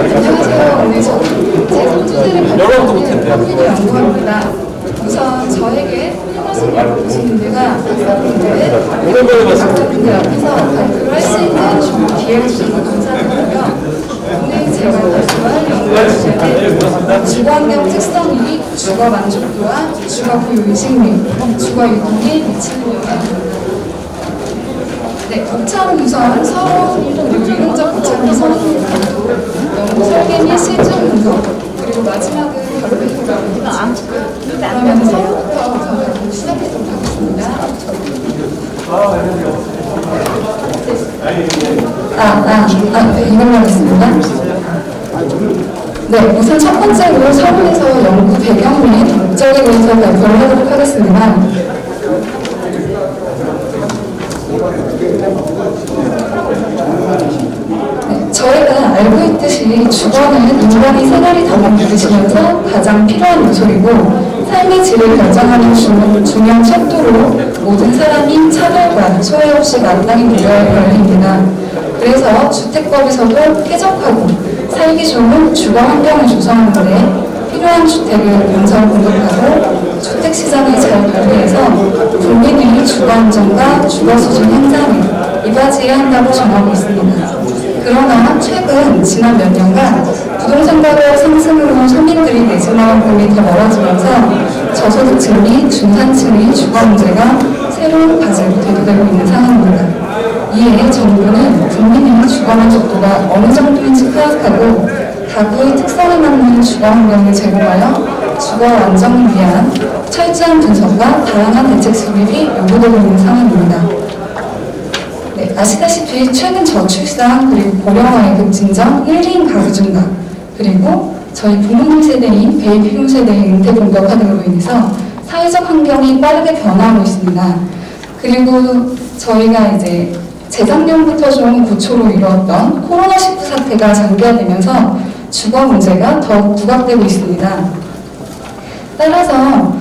안녕하세요. 오늘 저는 제3주제를 발표하는 한민희 연구원입니다. 우선 저에게 플러스를 주시는 데가 학생분들 앞에서 발표를 할 수 있는 기회를 주셔서 감사드리고요. 오늘 제가 발표할 연구원 주제는 주거환경 특성이 주거 만족도와 주거 보유 의식 및 주거 유동에 미치는 영향입니다. 네, 고창 우선 서론, 유형적 고창 우선 연구 설계 및 실증 분석, 그리고 마지막은 결론 평가. 그러면 서론부터 우선 시작해보도록 하겠습니다. 네, 이걸로 하겠습니다. 네, 우선 첫 번째로 서론에서 연구 배경 및 목적에 대해서 발표를 하도록 하겠습니다. 저희가 알고 있듯이 주거는 인간의 생활이 달라붙으시면서 가장 필요한 요소이고 삶의 질을 결정하는 중요한 척도로 모든 사람이 차별과 소외 없이 마땅히 누려야 할 권리입니다. 그래서 주택법에서도 쾌적하고 살기 좋은 주거 환경을 조성하는 데 필요한 주택을 공설 공급하고 주택시장을 잘 관리해서 국민의 주거 안정과 주거 수준 향상을 이바지해야 한다고 정하고 있습니다. 그러나 최근 지난 몇 년간 부동산 가격 상승으로 서민들이 내집마련금이 더 멀어지면서 저소득층 및 중산층의 주거 문제가 새로운 과제로 대두되고 있는 상황입니다. 이에 정부는 국민의 주거 만족도가 어느 정도인지 파악하고 가구의 특성에 맞는 주거 환경을 제공하여 주거 안정을 위한 철저한 분석과 다양한 대책 수립이 요구되고 있는 상황입니다. 네, 아시다시피 최근 저출산 그리고 고령화의 급진정, 1인 가구 증가, 그리고 저희 부모님 세대인 베이비붐 세대의 은퇴 공격화 등으로 인해서 사회적 환경이 빠르게 변화하고 있습니다. 그리고 저희가 이제 재작년부터 좀 고초로 이루었던 코로나19 사태가 장기화되면서 주거 문제가 더욱 부각되고 있습니다. 따라서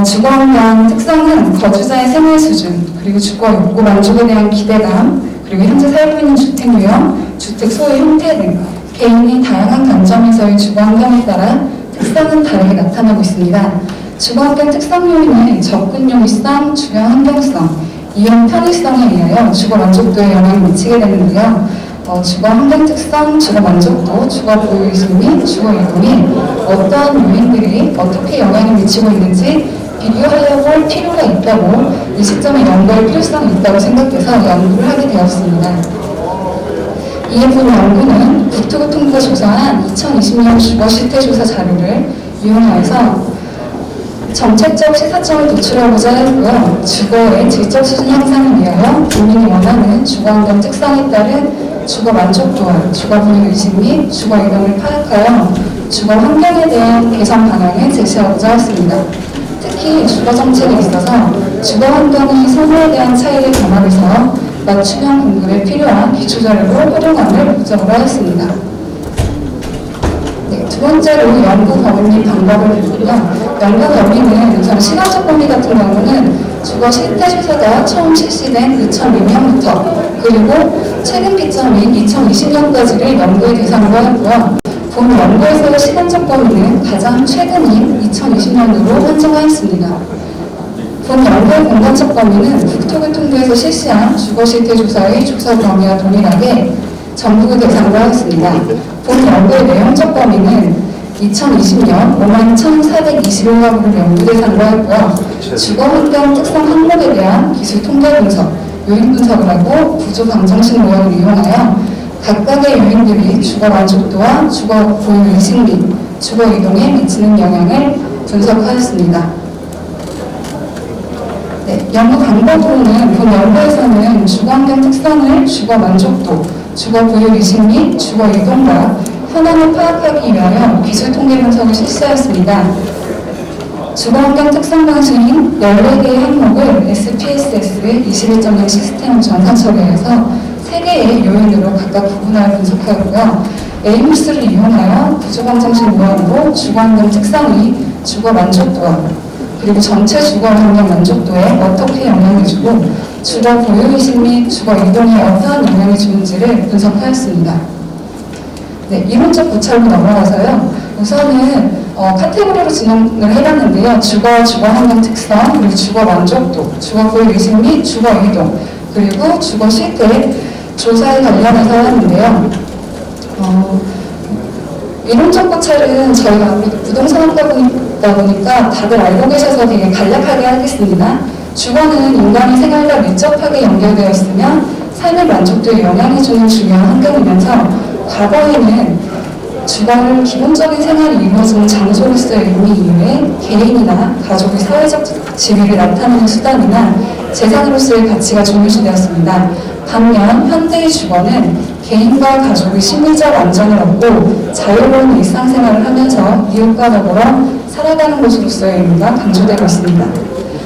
주거환경 특성은 거주자의 생활 수준, 그리고 주거 욕구 만족에 대한 기대감, 그리고 현재 살고 있는 주택 유형, 주택 소유 형태 등 개인의 다양한 관점에서의 주거환경에 따라 특성은 다르게 나타나고 있습니다. 주거환경 특성 요인은 접근 용이성, 주거 환경성, 이용 편의성에 의하여 주거 만족도에 영향을 미치게 되는데요. 주거 환경 특성, 주거 만족도, 주거 보유의식 및 주거 이동에 어떠한 요인들이 어떻게 영향을 미치고 있는지 비교하여 볼 필요가 있다고 이 시점에 연구할 필요성이 있다고 생각해서 연구를 하게 되었습니다. 이에 본 연구는 국토교통부가 조사한 2020년 주거 실태조사 자료를 이용하여서 정책적 시사점을 도출하고자 했고요. 주거의 질적 수준 향상을 위하여 국민이 원하는 주거환경 특성에 따른 주거 만족도와 주거 보유의식 및 주거 이동을 파악하여 주거 환경에 대한 개선 방향을 제시하고자 했습니다. 특히 주거 정책에 있어서 주거 환경의 선호에 대한 차이를 감안해서 맞춤형 공급에 필요한 기초자료로 활용함을 목적으로 하였습니다. 네, 두 번째로 연구 범위 및 방법을 보고요. 연구 범위는 우선 시간적 범위 같은 경우는 주거 실태조사가 처음 실시된 2002년부터 그리고 최근 기점인 2020년까지를 연구의 대상으로 했고요. 본 연구에서의 시간적 범위는 가장 최근인 2020년으로 한정하였습니다. 본 연구의 공간적 범위는 국토교통부에서 실시한 주거실태조사의 조사 범위와 동일하게 전국을 대상으로 하였습니다. 본 연구의 내용적 범위는 2020년 51,421가구를 연구 대상으로 했고요. 주거환경 특성 항목에 대한 기술 통계 분석, 요인 분석을 하고 구조 방정식 모형을 이용하여 각각의 요인들이 주거 만족도와 주거 보유 의식 및 주거 이동에 미치는 영향을 분석하였습니다. 네, 연구 방법으로는 본 연구에서는 주거환경 특성을 주거 만족도, 주거 보유 의식 및 주거 이동과 현황을 파악하기 위하여 기술 통계 분석을 실시하였습니다. 주거환경 특성 방식인 14개의 항목을 SPSS 21.0 시스템 전산 처리해서 3개의 요인으로 각각 구분하여 분석하였고요. 에이무스를 이용하여 구조방정식 모형으로 주거환경 특성이 주거 만족도와 그리고 전체 주거 환경 만족도에 어떻게 영향을 주고 주거 보유의식 및 주거 이동에 어떠한 영향을 주는지를 분석하였습니다. 네, 이론적 고찰로 넘어가서요. 우선은 카테고리로 진행을 해봤는데요. 주거 환경 특성, 그리고 주거 만족도, 주거 고유 의식 및 주거 이동, 그리고 주거 실태 조사에 관련해서 하는데요. 이론적 고찰은 저희가 아무래도 부동산학과 보니까 다들 알고 계셔서 되게 간략하게 하겠습니다. 주거는 인간의 생활과 밀접하게 연결되어 있으며 삶의 만족도에 영향을 주는 중요한 환경이면서 과거에는 주거를 기본적인 생활이 이루어지는 장소로서의 의미 이외에 개인이나 가족의 사회적 지위를 나타내는 수단이나 재산으로서의 가치가 중요시되었습니다. 반면 현대의 주거는 개인과 가족의 심리적 안정을 얻고 자유로운 일상생활을 하면서 이웃과 더불어 살아가는 곳으로서의 의미가 강조되고 있습니다.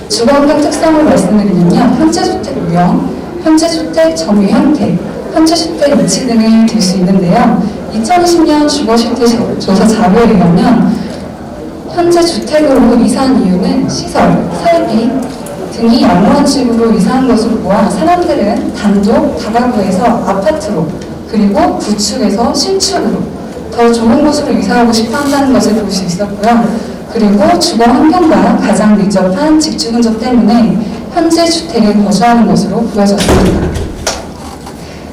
주거환경 특성을 말씀드리면요. 현재주택 유형, 현재주택 점유 형태, 현재주택 위치 등을 들 수 있는데요. 2020년 주거실태 조사 자료에 의하면 현재 주택으로 이사한 이유는 시설, 설비 등이 양호한 집으로 이사한 것으로 보아 사람들은 단독, 다가구에서 아파트로 그리고 구축에서 신축으로 더 좋은 곳으로 이사하고 싶어 한다는 것을 볼 수 있었고요. 그리고 주거 환경과 가장 밀접한 집주 근접 때문에 현재 주택에 거주하는 것으로 보여졌습니다.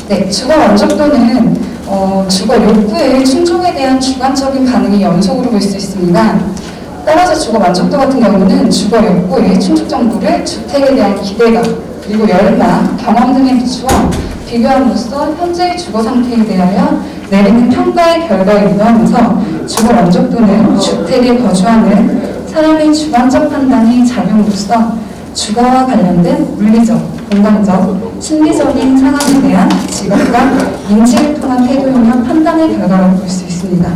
네, 주거 만족도는 주거 욕구의 충족에 대한 주관적인 반응의 연속으로 볼 수 있습니다. 따라서 주거 만족도 같은 경우는 주거 욕구의 충족 정도를 주택에 대한 기대감, 그리고 열망, 경험 등에 비추어 비교함으로써 현재의 주거 상태에 대하여 내리는 평가의 결과이기도 하면서 주거 만족도는 주택에 거주하는 사람의 주관적 판단의 작용으로서 주거와 관련된 물리적, 공간적, 심리적인 상황에 대한 지각과 인지를 통한 태도이며 판단의 결과라고 볼 수 있습니다.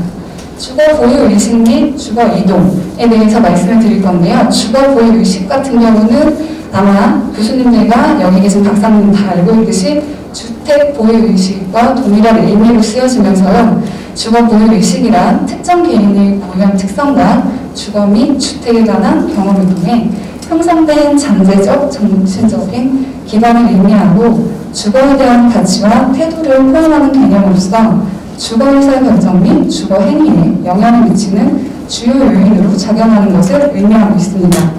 주거 보유 의식 및 주거 이동에 대해서 말씀을 드릴 건데요. 주거 보유 의식 같은 경우는 아마 교수님들과 여기 계신 박사님 다 알고 있듯이 주택 보유 의식과 동일한 의미로 쓰여지면서요. 주거 보유 의식이란 특정 개인의 고유한 특성과 주거 및 주택에 관한 경험을 통해 형성된 잠재적, 정치적인 기반을 의미하고 주거에 대한 가치와 태도를 포함하는 개념으로서 주거 의사 결정 및 주거 행위에 영향을 미치는 주요 요인으로 작용하는 것을 의미하고 있습니다.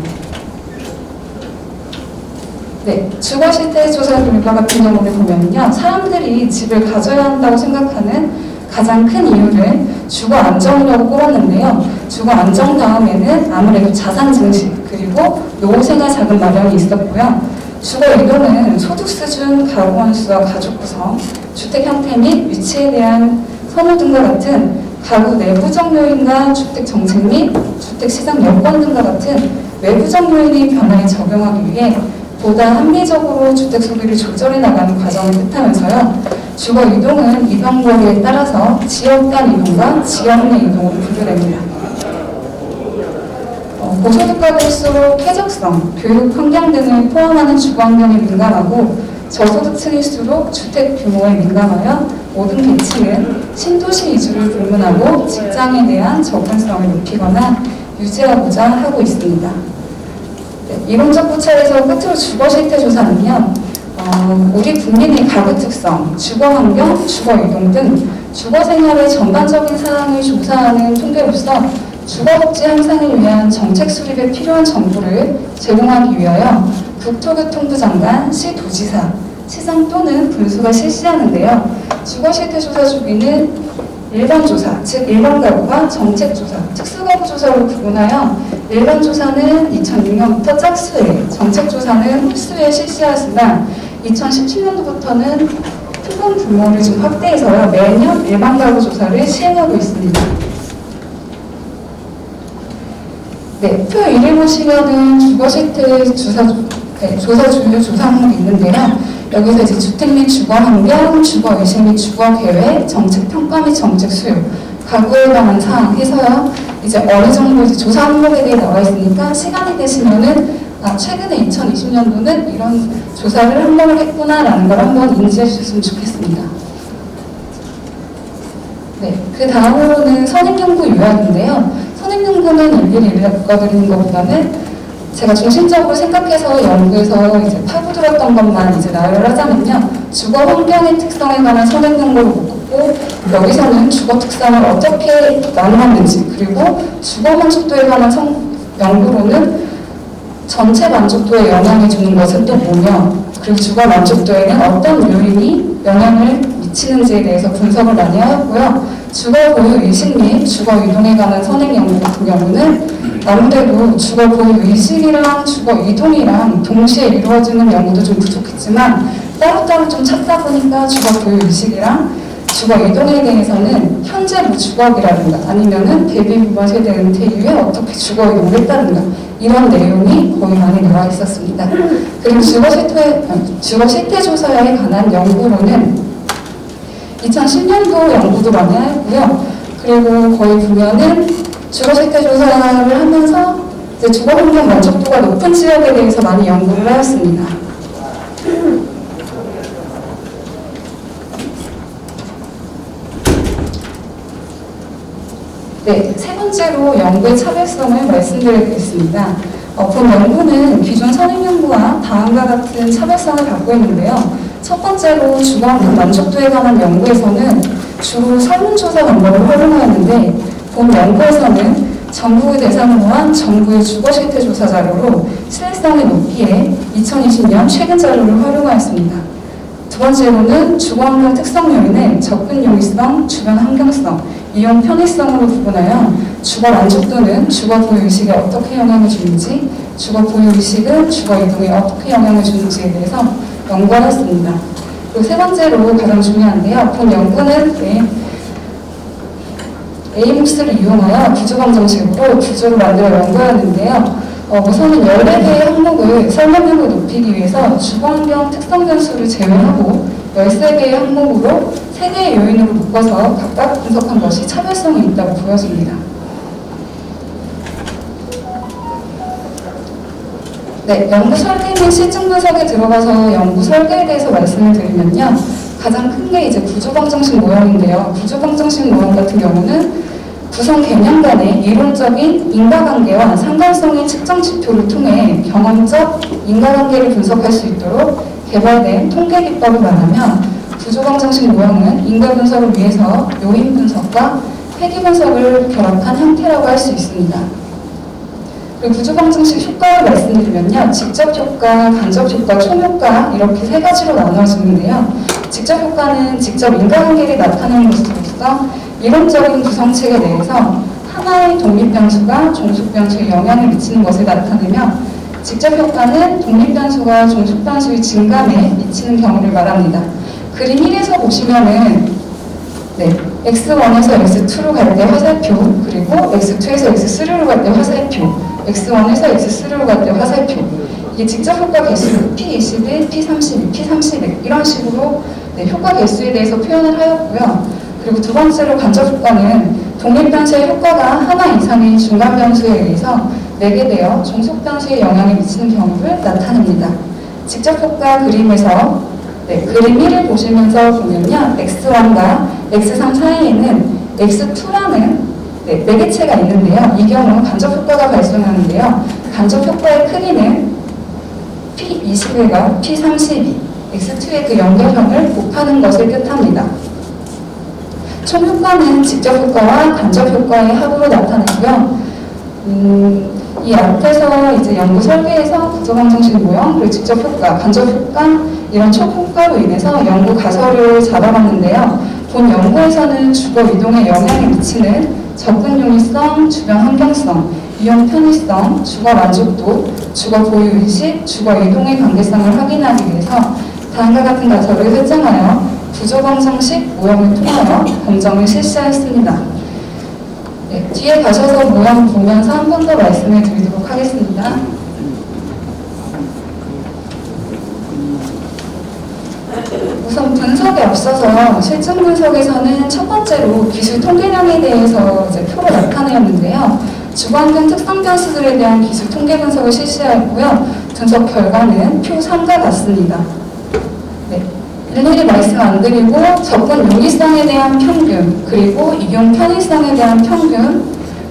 네, 주거 실태 조사 결과 같은 경우를 보면요, 사람들이 집을 가져야 한다고 생각하는 가장 큰 이유를 주거 안정이라고 꼽았는데요. 주거 안정 다음에는 아무래도 자산 증식 그리고 노후 생활 자금 마련이 있었고요. 주거 이동은 소득 수준, 가구 원수와 가족 구성, 주택 형태 및 위치에 대한 선호 등과 같은 가구 내부적 요인과 주택 정책 및 주택 시장 여건 등과 같은 외부적 요인의 변화에 적용하기 위해 보다 합리적으로 주택 소비를 조절해 나가는 과정을 뜻하면서요. 주거 이동은 이동거리에 따라서 지역 간 이동과 지역 내 이동으로 분류됩니다. 고소득 가구일수록 쾌적성, 교육, 환경 등을 포함하는 주거 환경에 민감하고 저소득층일수록 주택 규모에 민감하여 모든 계층은 신도시 위주를 불문하고 직장에 대한 접근성을 높이거나 유지하고자 하고 있습니다. 네, 이론적 고찰에서 끝으로 주거 실태 조사는요. 우리 국민의 가구 특성, 주거 환경, 주거 이동 등 주거 생활의 전반적인 사항을 조사하는 통계로서 주거복지 향상을 위한 정책 수립에 필요한 정보를 제공하기 위하여 국토교통부 장관, 시도지사, 시장 또는 분수가 실시하는데요. 주거실태 조사 주기는 일반 조사, 즉 일반 가구와 정책 조사, 특수가구 조사로 구분하여 일반 조사는 2006년부터 짝수회, 정책 조사는 홀수에 실시하였으나 2017년도부터는 표본 규모를 좀 확대해서요. 매년 일반 가구 조사를 시행하고 있습니다. 네, 표 1에 보시면은 주거실태 조사 주요 조사 항목이 있는데요. 여기서 이제 주택 및 주거 환경, 주거 의식 및 주거 계획, 정책 평가 및 정책 수요, 가구에 관한 사항 해서요. 이제 어느 정도 이제 조사 항목에 대해 나와 있으니까 시간이 되시면은 최근에 2020년도는 이런 조사를 한 번을 했구나라는 걸 한번 인지해 주셨으면 좋겠습니다. 네, 그 다음으로는 선행연구 요약인데요. 선행연구는 일일이 읽어드리는 것보다는 제가 중심적으로 생각해서 연구에서 이제 파고들었던 것만 이제 나열을 하자면요. 주거 환경의 특성에 관한 선행연구를 그리고 여기서는 주거 특성을 어떻게 나누었는지, 그리고 주거 만족도에 관한 연구로는 전체 만족도에 영향을 주는 것은 또 뭐냐, 그리고 주거 만족도에는 어떤 요인이 영향을 미치는지에 대해서 분석을 많이 하였고요. 주거 보유 의식 및 주거 이동에 관한 선행 연구 같은 경우는 아무래도 주거 보유 의식이랑 주거 이동이랑 동시에 이루어지는 연구도 좀 부족했지만 따로따로 좀 찾다 보니까 주거 보유 의식이랑 주거 이동에 대해서는 현재 뭐 주거비라든가 아니면은 대비부가 세대 은퇴 이후에 어떻게 주거 이동을 했다든가 이런 내용이 거의 많이 나와 있었습니다. 그리고 주거 실태 조사에 관한 연구로는 2010년도 연구도 많이 하였고요. 그리고 거의 보면은 주거 실태 조사를 하면서 이제 주거 환경 만족도가 높은 지역에 대해서 많이 연구를 하였습니다. 네, 세 번째로 연구의 차별성을 말씀드리겠습니다. 본 연구는 기존 선행연구와 다음과 같은 차별성을 갖고 있는데요. 첫 번째로 주거환경 만족도에 관한 연구에서는 주로 설문조사 방법을 활용하였는데 본 연구에서는 정부의 대상으로 한 정부의 주거실태 조사 자료로 신뢰성이 높기에 2020년 최근 자료를 활용하였습니다. 두 번째로는 주거환경 특성 요인을 접근 용이성, 주변 환경성, 이용 편의성으로 구분하여 주거 만족도는 주거 보유 의식에 어떻게 영향을 주는지, 주거 보유 의식은 주거 이동에 어떻게 영향을 주는지에 대해서 연구하였습니다. 그리고 세 번째로 가장 중요한데요. 본 연구는 에이묵스를 이용하여 구조방정식으로 구조를 만들어 연구하였는데요. 우선은 14개의 항목을 설명력을 높이기 위해서 주거환경 특성 변수를 제외하고 13개의 항목으로 3개의 요인으로 묶어서 각각 분석한 것이 차별성이 있다고 보여집니다. 네, 연구 설계 및 실증 분석에 들어가서 연구 설계에 대해서 말씀을 드리면요. 가장 큰 게 이제 구조방정식 모형인데요. 구조방정식 모형 같은 경우는 구성 개념 간의 이론적인 인과관계와 상관성의 측정 지표를 통해 경험적 인과관계를 분석할 수 있도록 개발된 통계 기법을 말하며 구조방정식 모형은 인과 분석을 위해서 요인 분석과 회귀 분석을 결합한 형태라고 할 수 있습니다. 그리고 구조방정식 효과를 말씀드리면요. 직접 효과, 간접 효과, 총효과 이렇게 세 가지로 나누어지는데요. 직접 효과는 직접 인과관계를 나타내는 것으로서 이론적인 구성체계 내에서 하나의 독립변수가 종속변수에 영향을 미치는 것을 나타내며 직접 효과는 독립변수가 종속변수의 증감에 미치는 경우를 말합니다. 그림 1에서 보시면은 X1에서 X2로 갈 때 화살표, 그리고 X2에서 X3로 갈 때 화살표, X1에서 X3로 갈 때 화살표. 이게 직접 효과 개수 P21, P31, P31 이런 식으로 효과 개수에 대해서 표현을 하였고요. 그리고 두 번째로 간접 효과는 독립변수의 효과가 하나 이상의 중간 변수에 의해서 매개되어 종속 변수에 영향을 미치는 경우를 나타냅니다. 직접 효과 그림에서 그림 1을 보시면서 보면요. X1과 X3 사이에는 X2라는 매개체가 있는데요. 이 경우 간접 효과가 발생하는데요. 간접 효과의 크기는 P21과 P32, X2의 그 연결형을 곱하는 것을 뜻합니다. 총 효과는 직접 효과와 간접 효과의 합으로 나타나고요. 이 앞에서 이제 연구 설계에서 구조방정식 모형, 그리고 직접 효과, 간접 효과 이런 총 효과로 인해서 연구 가설을 잡아봤는데요. 본 연구에서는 주거 이동에 영향을 미치는 접근 용이성, 주변 환경성, 이용 편의성, 주거 만족도, 주거 보유 의식, 주거 이동의 관계성을 확인하기 위해서 다음과 같은 가설을 설정하여 구조방정식 모형을 통하여 검정을 실시하였습니다. 뒤에 가셔서 모형 보면서 한 번 더 말씀을 드리도록 하겠습니다. 우선 분석에 앞서서 실증 분석에서는 첫 번째로 기술 통계량에 대해서 이제 표로 나타내었는데요. 주거환경 특성 변수들에 대한 기술 통계 분석을 실시하였고요. 분석 결과는 표 3과 같습니다. 일일이 말씀 안 드리고 접근 용이성에 대한 평균, 그리고 이용 편의성에 대한 평균,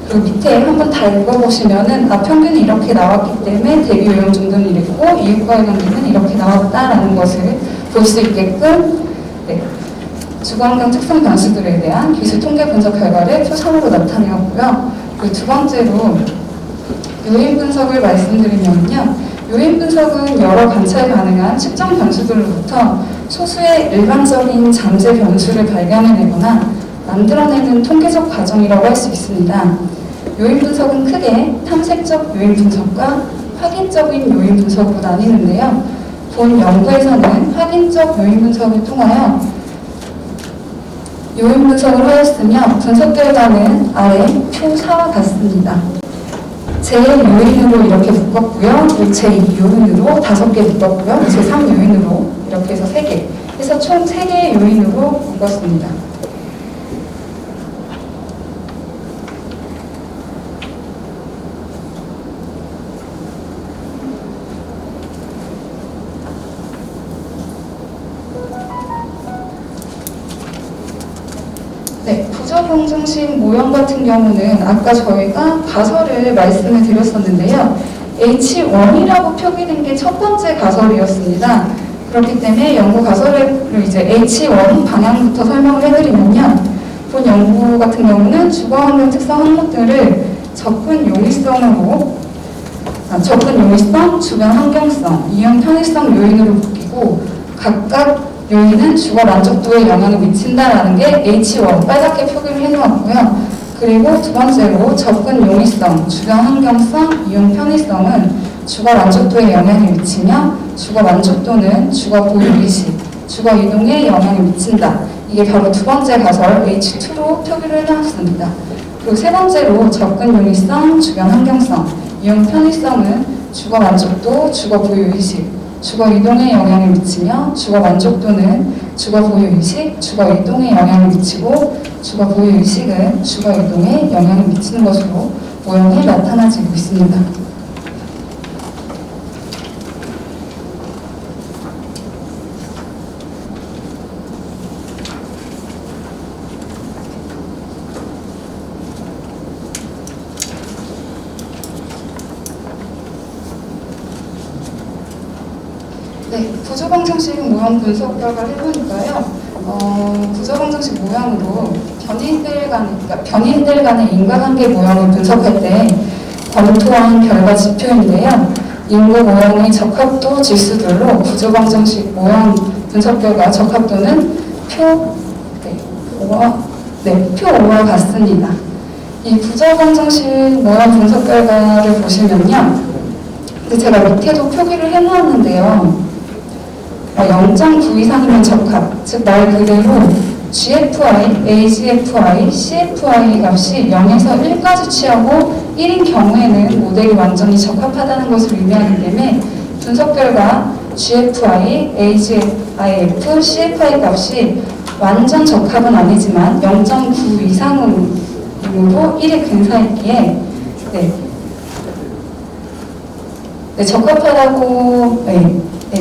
그리고 밑에 한번 다 읽어보시면은 평균이 이렇게 나왔기 때문에 대비 요용 정도는 이랬고 이익과의 관계는 이렇게 나왔다라는 것을 볼 수 있게끔 주거환경 특성 변수들에 대한 기술 통계 분석 결과를 표 3으로 나타내었고요. 그리고 두 번째로 요인 분석을 말씀드리면요. 요인 분석은 여러 관찰 가능한 측정 변수들로부터 소수의 일반적인 잠재 변수를 발견해내거나 만들어내는 통계적 과정이라고 할 수 있습니다. 요인 분석은 크게 탐색적 요인 분석과 확인적인 요인 분석으로 나뉘는데요. 본 연구에서는 확인적 요인 분석을 통하여 요인 분석을 하였으며 분석 결과는 아래 표 4와 같습니다. 제1요인으로 이렇게 묶었고요. 제2요인으로 5개 묶었고요. 제3요인으로 이렇게 해서 3개. 그래서 총 3개의 요인으로 묶었습니다. 네, 부저공정식 모형 같은 경우는 아까 저희가 가설을 말씀을 드렸었는데요. H1이라고 표기된 게 첫 번째 가설이었습니다. 그렇기 때문에 연구 가설을 이제 H1 방향부터 설명을 해드리면요. 본 연구 같은 경우는 주거환경 특성 항목들을 접근 용이성, 주변 환경성, 이용 편의성 요인으로 묶이고 각각 요인은 주거 만족도에 영향을 미친다라는 게 H1 빨갛게 표기를 해놓았고요. 그리고 두 번째로 접근 용이성, 주변 환경성, 이용 편의성은 주거 만족도에 영향을 미치며 주거 만족도는 주거 보유 의식, 주거 이동에 영향을 미친다. 이게 바로 두 번째 가설 H2로 표기를 해놨습니다. 그리고 세 번째로 접근 용이성, 주변 환경성, 이용 편의성은 주거 만족도, 주거 보유 의식, 주거 이동에 영향을 미치며 주거 만족도는 주거 보유 의식, 주거 이동에 영향을 미치고 주거 보유 의식은 주거 이동에 영향을 미치는 것으로 모형이 나타나지고 있습니다. 네, 부저방정식 모형 분석 결과를 해보니까요. 부저방정식 모형으로 변이인들 간의 인과관계 모형을 분석할 때 검토한 결과 지표인데요. 인구 모형의 적합도 지수들로 부저방정식 모형 분석 결과 적합도는 표 5와 같습니다. 이 부저방정식 모형 분석 결과를 보시면요. 제가 밑에도 표기를 해놓았는데요. 0.9 이상이면 적합, 즉 말 그대로 GFI, AGFI, CFI 값이 0에서 1까지 취하고 1인 경우에는 모델이 완전히 적합하다는 것을 의미하기 때문에 분석 결과 GFI, AGIF, CFI 값이 완전 적합은 아니지만 0.9 이상으로 1에 근사했기에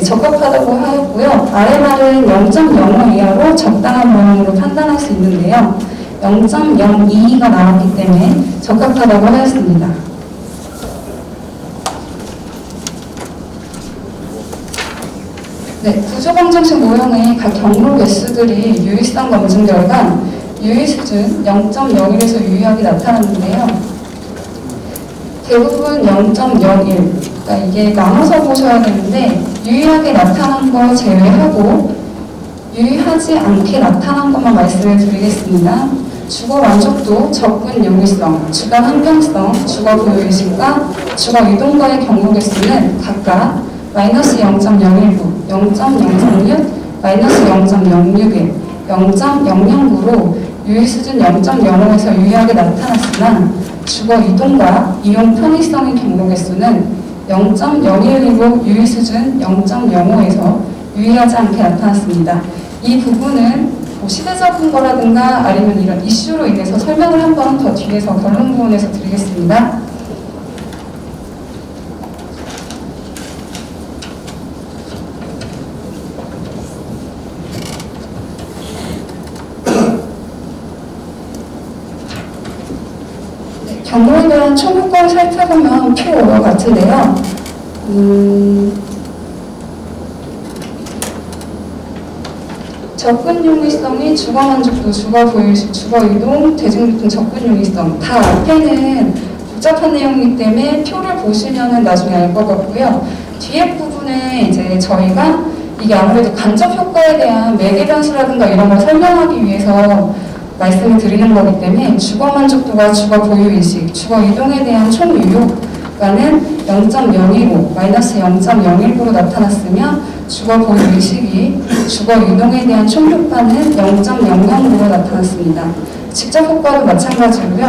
적합하다고 하였고요. 아래 말은 0.05 이하로 적당한 모형으로 판단할 수 있는데요. 0.02가 나왔기 때문에 적합하다고 하였습니다. 네, 구조방정식 모형의 각 경로 개수들이 유의성 검증 결과 유의 수준 0.01에서 유의하게 나타났는데요. 대부분 0.01, 그러니까 이게 나눠서 보셔야 되는데 유의하게 나타난 거 제외하고 유의하지 않게 나타난 것만 말씀을 드리겠습니다. 주거 만족도, 접근 용이성, 주변 환경성, 주거 보유의식과 주거 이동과의 경로 개수는 각각 마이너스 0.019, 0.036, 마이너스 0.061, 0.009로 유의 수준 0.05에서 유의하게 나타났으나 주거 이동과 이용 편의성의 경로 개수는 0.01이고 유의 수준 0.05에서 유의하지 않게 나타났습니다. 이 부분은 시대적인 거라든가 아니면 이런 이슈로 인해서 설명을 한 번 더 뒤에서 결론 부분에서 드리겠습니다. 경로에 대한 총 효과를 살펴보면 표 5와 같은데요. 접근 용이성이 주거 만족도, 주거 보유식, 주거 이동, 대중교통 접근 용이성 다 앞에는 복잡한 내용이기 때문에 표를 보시면은 나중에 알 것 같고요. 뒤에 부분에 이제 저희가 이게 아무래도 간접 효과에 대한 매개 변수라든가 이런 걸 설명하기 위해서 말씀을 드리는 거기 때문에 주거 만족도가 주거 보유의식, 주거 이동에 대한 총 유효가는 0.015, 마이너스 0.019로 나타났으며 주거 보유의식이 주거 이동에 대한 총 효과는 0.00으로 나타났습니다. 직접 효과도 마찬가지고요.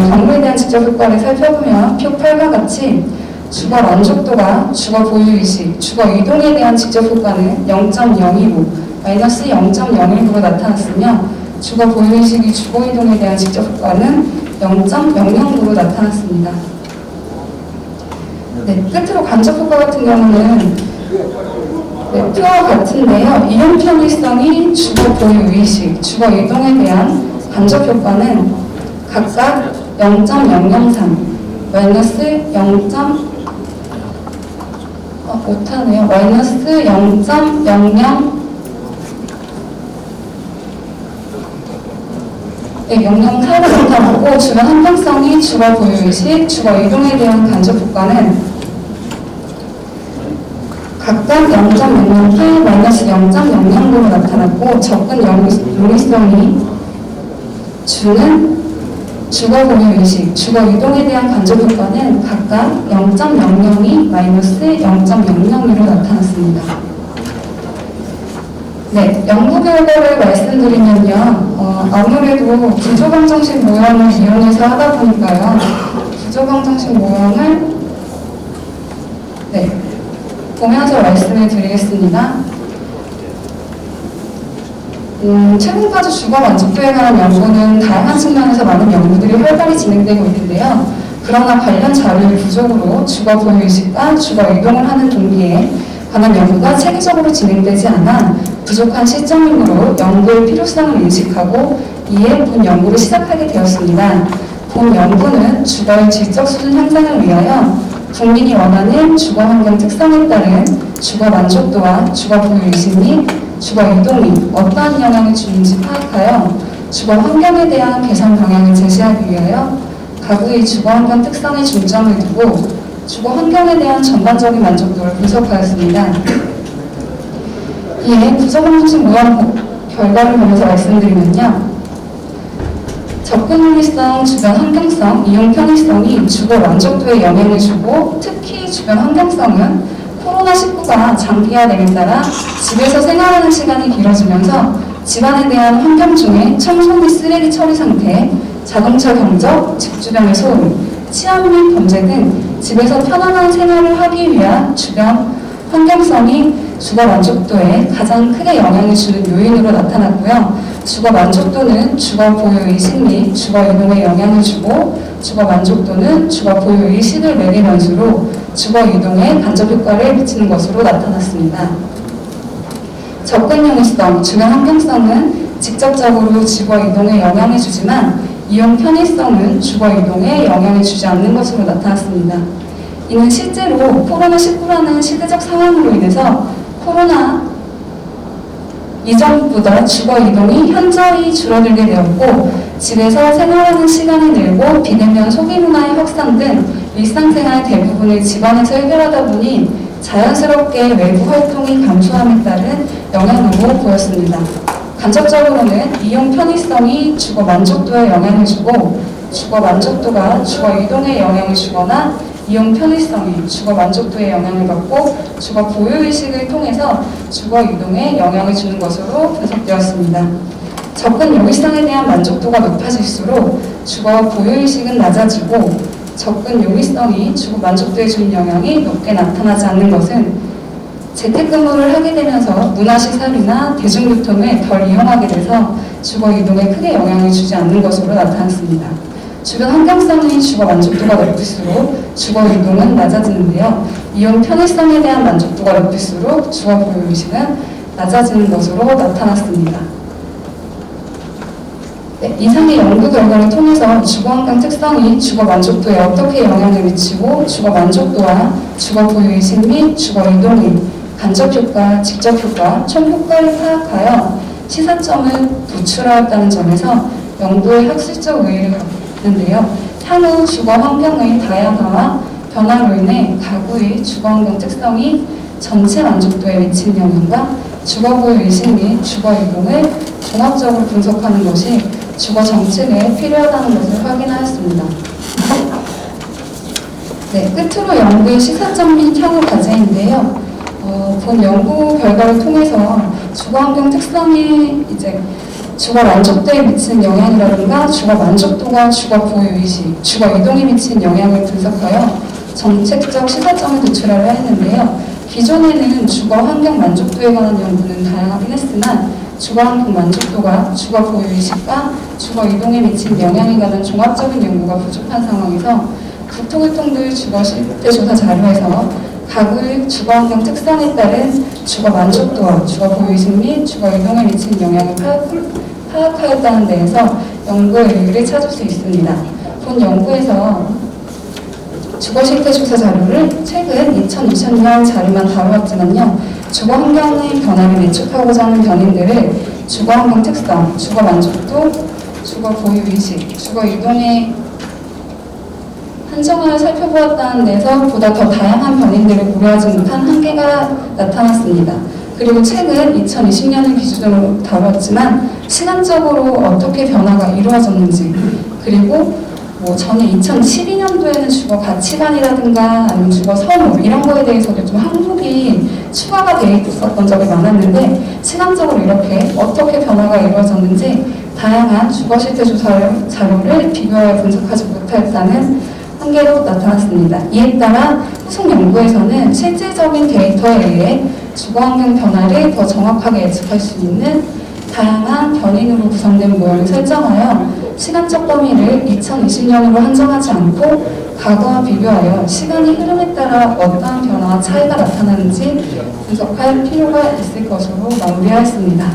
경로에 대한 직접 효과를 살펴보면 표 8과 같이 주거 만족도가 주거 보유의식, 주거 이동에 대한 직접 효과는 0.025, 마이너스 0.01으로 나타났으며 주거 보유의식이 주거 이동에 대한 직접 효과는 0.00으로 나타났습니다. 네, 끝으로 간접 효과 같은 경우는 표와 같은데요. 이용 편의성이 주거 보유의식, 주거 이동에 대한 간접 효과는 각각 0.003, 마이너스 0. 못하네요. 마이너스 0.00 네, 0.04로 나타났고 주변 환경성이 주거 보유의식, 주거 이동에 대한 간접 효과는 각각 0.008, 마이너스 0.00으로 나타났고 접근 용이성이 주는 주거 보유의식, 주거 이동에 대한 간접 효과는 각각 0.002, 마이너스 0.002로 나타났습니다. 네, 연구 결과를 말씀드리면요. 아무래도 구조방정식 모형을 이용해서 하다 보니까요. 구조방정식 모형을 보면서 말씀을 드리겠습니다. 최근까지 주거 만족도에 관한 연구는 다양한 측면에서 많은 연구들이 활발히 진행되고 있는데요. 그러나 관련 자료의 부족으로 주거 보유의식과 주거 이동을 하는 동기에 관한 연구가 체계적으로 진행되지 않아 부족한 시점이므로 연구의 필요성을 인식하고 이에 본 연구를 시작하게 되었습니다. 본 연구는 주거의 질적 수준 향상을 위하여 국민이 원하는 주거 환경 특성에 따른 주거 만족도와 주거 보유의식 및 주거 이동이 어떠한 영향을 주는지 파악하여 주거 환경에 대한 개선 방향을 제시하기 위하여 가구의 주거 환경 특성에 중점을 두고 주거 환경에 대한 전반적인 만족도를 분석하였습니다. 이에 구조방정식 모형 결과를 보면서 말씀드리면요. 접근 용이성, 주변 환경성, 이용 편의성이 주거 만족도에 영향을 주고 특히 주변 환경성은 코로나19가 장기화됨에 따라 집에서 생활하는 시간이 길어지면서 집안에 대한 환경 중에 청소 및 쓰레기 처리 상태, 자동차 경적, 집 주변의 소음, 치안 및 범죄 등 집에서 편안한 생활을 하기 위한 주변 환경성이 주거 만족도에 가장 크게 영향을 주는 요인으로 나타났고요. 주거 만족도는 주거 보유의식 및 주거 이동에 영향을 주고 주거 만족도는 주거 보유의식을 매개 변수로 주거 이동에 간접 효과를 미치는 것으로 나타났습니다. 접근 용이성, 주변 환경성은 직접적으로 주거 이동에 영향을 주지만 이용 편의성은 주거 이동에 영향을 주지 않는 것으로 나타났습니다. 이는 실제로 코로나19라는 시대적 상황으로 인해서 코로나 이전보다 주거 이동이 현저히 줄어들게 되었고 집에서 생활하는 시간이 늘고 비대면 소비문화의 확산 등 일상생활 대부분을 집 안에서 해결하다 보니 자연스럽게 외부 활동이 감소함에 따른 영향으로 보였습니다. 간접적으로는 이용 편의성이 주거 만족도에 영향을 주고 주거 만족도가 주거 이동에 영향을 주거나 이용 편의성이 주거 만족도에 영향을 받고 주거 보유의식을 통해서 주거 이동에 영향을 주는 것으로 분석되었습니다. 접근 용이성에 대한 만족도가 높아질수록 주거 보유의식은 낮아지고 접근 용이성이 주거 만족도에 주는 영향이 높게 나타나지 않는 것은 재택근무를 하게 되면서 문화시설이나 대중교통을 덜 이용하게 돼서 주거 이동에 크게 영향을 주지 않는 것으로 나타났습니다. 주변 환경성이 주거 만족도가 높을수록 주거 이동은 낮아지는데요. 이용 편의성에 대한 만족도가 높을수록 주거 보유의식은 낮아지는 것으로 나타났습니다. 네, 이상의 연구 결과를 통해서 주거 환경 특성이 주거 만족도에 어떻게 영향을 미치고 주거 만족도와 주거 보유의식 및 주거 이동의 간접 효과, 직접 효과, 총 효과를 파악하여 시사점을 도출하였다는 점에서 연구의 학술적 의의를 갖는데요. 향후 주거 환경의 다양화와 변화로 인해 가구의 주거 환경 특성이 전체 만족도에 미친 영향과 주거 보유 의식 및 주거 이동을 종합적으로 분석하는 것이 주거 정책에 필요하다는 것을 확인하였습니다. 네, 끝으로 연구의 시사점 및 향후 과제인데요. 본 연구 결과를 통해서 주거 환경 특성이 주거 만족도에 미친 영향이라든가 주거 만족도가 주거 보유 의식, 주거 이동에 미친 영향을 분석하여 정책적 시사점을 도출하려 했는데요. 기존에는 주거 환경 만족도에 관한 연구는 다양하긴 했으나 주거 환경 만족도가 주거 보유 의식과 주거 이동에 미친 영향에 관한 종합적인 연구가 부족한 상황에서 국토교통부 주거 실태 조사 자료에서 가구의 주거 환경 특성에 따른 주거 만족도와 주거 보유 의식 및 주거 이동에 미친 영향을 파악하였다는 데에서 연구의 의의를 찾을 수 있습니다. 본 연구에서 주거 실태 조사 자료를 최근 2020년 자료만 다루었지만요. 주거 환경의 변화를 예측하고자 하는 변인들을 주거 환경 특성, 주거 만족도, 주거 보유 의식, 주거 이동에 한정하여 살펴보았다는 데서 보다 더 다양한 변인들을 고려하지 못한 한계가 나타났습니다. 그리고 최근 2020년을 기준으로 다뤘지만 시간적으로 어떻게 변화가 이루어졌는지, 그리고 전에 2012년도에는 주거 가치관이라든가 아니면 주거 선호 이런 거에 대해서도 좀 항목이 추가가 되어 있었던 적이 많았는데 시간적으로 이렇게 어떻게 변화가 이루어졌는지 다양한 주거 실태 조사 자료를 비교하여 분석하지 못했다는 한계로 나타났습니다. 이에 따라 후속 연구에서는 실질적인 데이터에 의해 주거환경 변화를 더 정확하게 예측할 수 있는 다양한 변인으로 구성된 모형을 설정하여 시간적 범위를 2020년으로 한정하지 않고 과거와 비교하여 시간의 흐름에 따라 어떠한 변화와 차이가 나타나는지 분석할 필요가 있을 것으로 마무리하였습니다.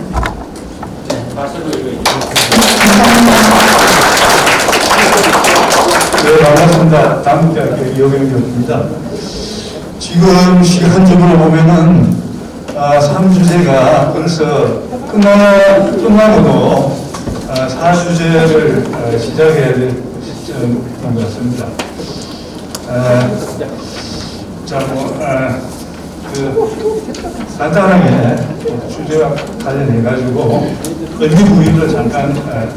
네, 반갑습니다. 당국대학교 이호경 교수입니다. 지금 시간적으로 보면은 3주제가 벌써 끝나고도 4주제를 시작해야 될 시점인 것 같습니다. 간단하게 주제와 관련해가지고 의미 부여를 잠깐